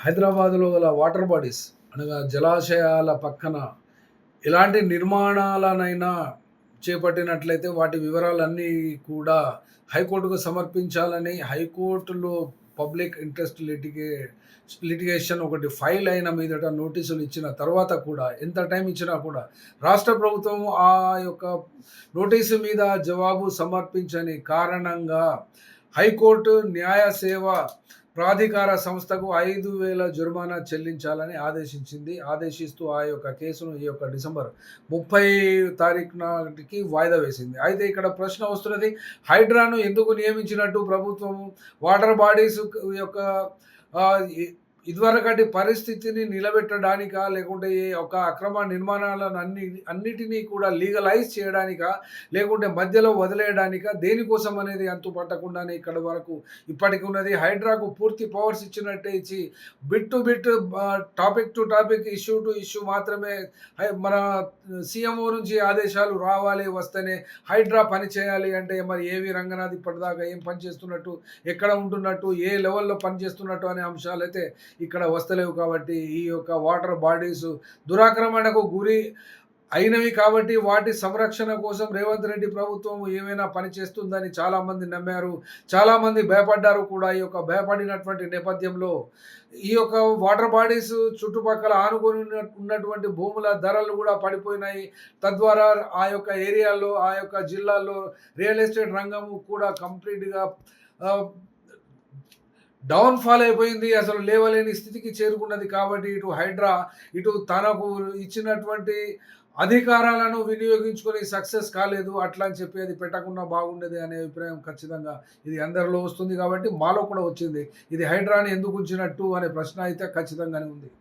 హైదరాబాద్‌లో గల water bodies అనగా జలాశయాల పక్కన ఎలాంటి నిర్మాణాలనైనా చేపట్టినట్లయితే వాటి వివరాలన్నీ కూడా హైకోర్టుకు సమర్పించాలని హైకోర్టులో పబ్లిక్ ఇంట్రెస్ట్ లిటిగేషన్ ఒకటి ఫైల్ అయిన మీదట నోటీసులు ఇచ్చిన తర్వాత కూడా ఎంత టైం ఇచ్చినా కూడా రాష్ట్ర ప్రభుత్వం ఆ యొక్క నోటీసు మీద జవాబు సమర్పించని కారణంగా హైకోర్టు న్యాయ సేవ ప్రాధికార సంస్థకు 5,000 జరిమానా చెల్లించాలని ఆదేశిస్తూ ఆ యొక్క కేసును ఈ యొక్క డిసెంబర్ 30 తారీఖు నాటికి వాయిదా వేసింది. అయితే ఇక్కడ ప్రశ్న వస్తున్నది, హైడ్రాను ఎందుకు నియమించినట్టు ప్రభుత్వము? వాటర్ బాడీస్ యొక్క ఇదివరకటి పరిస్థితిని నిలబెట్టడానికా? లేకుంటే ఈ యొక్క అక్రమ నిర్మాణాలను అన్నిటినీ కూడా లీగలైజ్ చేయడానికా? లేకుంటే మధ్యలో వదిలేయడానికా? దేనికోసం అనేది అంతు పట్టకుండానే ఇక్కడ వరకు ఇప్పటికి ఉన్నది. హైడ్రాకు పూర్తి పవర్స్ ఇచ్చినట్టే ఇచ్చి bit to bit, topic to topic, issue to issue మాత్రమే మన సీఎంఓ నుంచి ఆదేశాలు రావాలి, వస్తేనే హైడ్రా పని చేయాలి అంటే మరి ఏవి రంగనాథ్ ఇప్పటిదాకా ఏం పని చేస్తున్నట్టు, ఎక్కడ ఉంటున్నట్టు, ఏ లెవెల్లో పని చేస్తున్నట్టు అనే అంశాలైతే ఇక్కడ వస్తలేవు. కాబట్టి ఈ యొక్క వాటర్ బాడీస్ దురాక్రమణకు గురి అయినవి కాబట్టి వాటి సంరక్షణ కోసం రేవంత్ రెడ్డి ప్రభుత్వం ఏమైనా పని చేస్తుందని చాలామంది నమ్మారు, చాలామంది భయపడ్డారు కూడా. ఈ యొక్క భయపడినటువంటి నేపథ్యంలో ఈ యొక్క వాటర్ బాడీస్ చుట్టుపక్కల ఆనుకొని ఉన్నటువంటి భూముల ధరలు కూడా పడిపోయినాయి. తద్వారా ఆ యొక్క ఏరియాల్లో, ఆ యొక్క జిల్లాల్లో రియల్ ఎస్టేట్ రంగము కూడా కంప్లీట్గా డౌన్‌ఫాల్ అయిపోయింది. అసలు లేవలేని స్థితికి చేరుకున్నది. కాబట్టి ఇటు హైడ్రా, ఇటు తనకు ఇచ్చినటువంటి అధికారాలను వినియోగించుకొని సక్సెస్ కాలేదు. అట్లా అని చెప్పి అది పెట్టకున్నా బాగుండేది అనే అభిప్రాయం ఖచ్చితంగా ఇది అందరిలో వస్తుంది. కాబట్టి మాలో కూడా వచ్చింది. ఇది హైడ్రాని ఎందుకు ఉంచినట్టు అనే ప్రశ్న అయితే ఖచ్చితంగానే ఉంది.